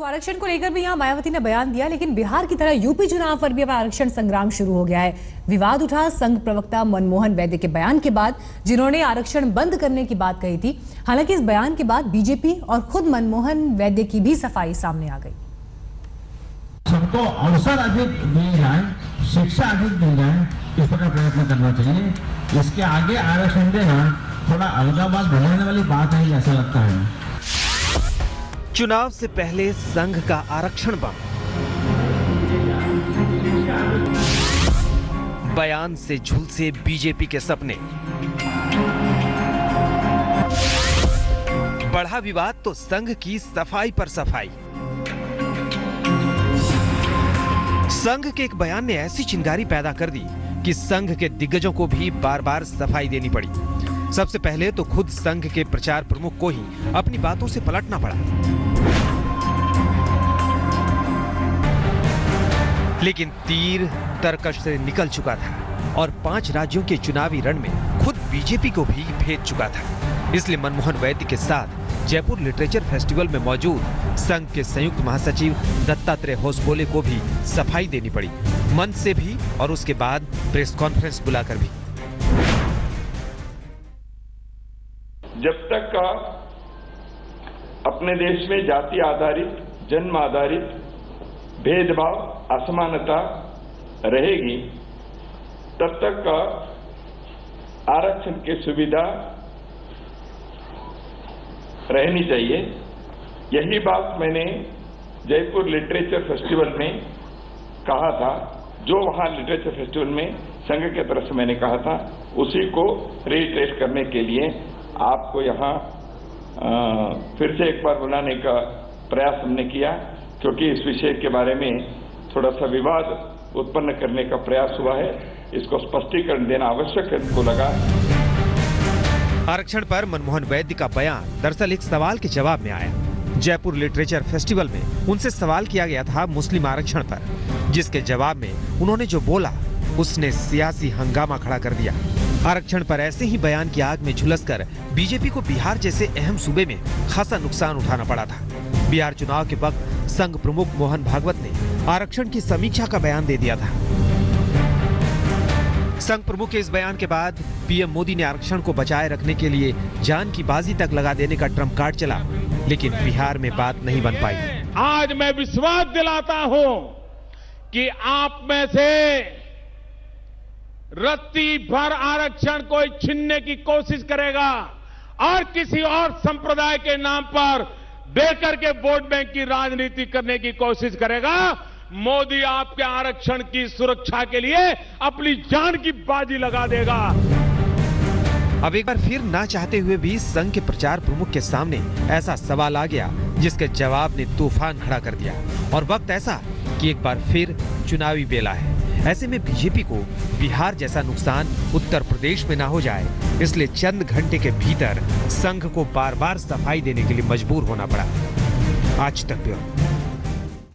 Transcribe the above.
तो आरक्षण को लेकर भी यहाँ मायावती ने बयान दिया, लेकिन बिहार की तरह यूपी चुनाव पर भी अब आरक्षण संग्राम शुरू हो गया है। विवाद उठा संघ प्रवक्ता मनमोहन वैद्य के बयान के बाद, जिन्होंने आरक्षण बंद करने की बात कही थी। हालांकि इस बयान के बाद बीजेपी और खुद मनमोहन वैद्य की भी सफाई सामने आ गई। सबको अवसर अधिक दिए जाए, शिक्षा अधिक दी जाए, इस पर प्रयत्न करना चाहिए। इसके आगे आरक्षण देना थोड़ा अलगाववाद बढ़ाने वाली बात है, ऐसा लगता है। चुनाव से पहले संघ का आरक्षण बंद, बयान से झुलसे बीजेपी के सपने, बढ़ा विवाद तो संघ की सफाई पर सफाई। संघ के एक बयान ने ऐसी चिंगारी पैदा कर दी कि संघ के दिग्गजों को भी बार बार सफाई देनी पड़ी। सबसे पहले तो खुद संघ के प्रचार प्रमुख को ही अपनी बातों से पलटना पड़ा। लेकिन तीर तरकश से निकल चुका था और 5 राज्यों के चुनावी रण में खुद बीजेपी को भी भेज चुका था। इसलिए मनमोहन वैद्य के साथ जयपुर लिटरेचर फेस्टिवल में मौजूद संघ के संयुक्त महासचिव दत्तात्रेय होसबोले को भी सफाई देनी पड़ी, मंच से भी और उसके बाद प्रेस कॉन्फ्रेंस बुलाकर भी। जब तक अपने देश में जाति आधारित, जन्म आधारित भेदभाव, असमानता रहेगी, तब तक आरक्षण की सुविधा रहनी चाहिए। यही बात मैंने जयपुर लिटरेचर फेस्टिवल में कहा था। जो वहां लिटरेचर फेस्टिवल में संघ की तरफ से मैंने कहा था, उसी को रीट्रेस करने के लिए आपको यहां फिर से एक बार बुलाने का प्रयास हमने किया, क्योंकि इस विषय के बारे में थोड़ा सा विवाद उत्पन्न करने का प्रयास हुआ है। इसको स्पष्टीकरण देना आवश्यक है, हमको लगा। आरक्षण पर मनमोहन वैद्य का बयान दरअसल एक सवाल के जवाब में आया। जयपुर लिटरेचर फेस्टिवल में उनसे सवाल किया गया था मुस्लिम आरक्षण पर, जिसके जवाब में उन्होंने जो बोला उसने सियासी हंगामा खड़ा कर दिया। आरक्षण पर ऐसे ही बयान की आग में झुलसकर बीजेपी को बिहार जैसे अहम सूबे में खासा नुकसान उठाना पड़ा था। बिहार चुनाव के वक्त संघ प्रमुख मोहन भागवत ने आरक्षण की समीक्षा का बयान दे दिया था। संघ प्रमुख के इस बयान के बाद पीएम मोदी ने आरक्षण को बचाए रखने के लिए जान की बाजी तक लगा देने का ट्रम्प कार्ड चला, लेकिन बिहार में बात नहीं बन पाई। आज मैं विश्वास दिलाता हूं कि आप में से रत्ती भर आरक्षण कोई छीनने की कोशिश करेगा और किसी और संप्रदाय के नाम पर देकर के वोट बैंक की राजनीति करने की कोशिश करेगा। मोदी आपके आरक्षण की सुरक्षा के लिए अपनी जान की बाजी लगा देगा। अब एक बार फिर ना चाहते हुए भी संघ के प्रचार प्रमुख के सामने ऐसा सवाल आ गया, जिसके जवाब ने तूफान खड़ा कर दिया। और वक्त ऐसा कि एक बार फिर चुनावी बेला है। ऐसे में बीजेपी को बिहार जैसा नुकसान उत्तर प्रदेश में ना हो जाए, इसलिए चंद घंटे के भीतर संघ को बार बार सफाई देने के लिए मजबूर होना पड़ा। आज तक ब्यूरो।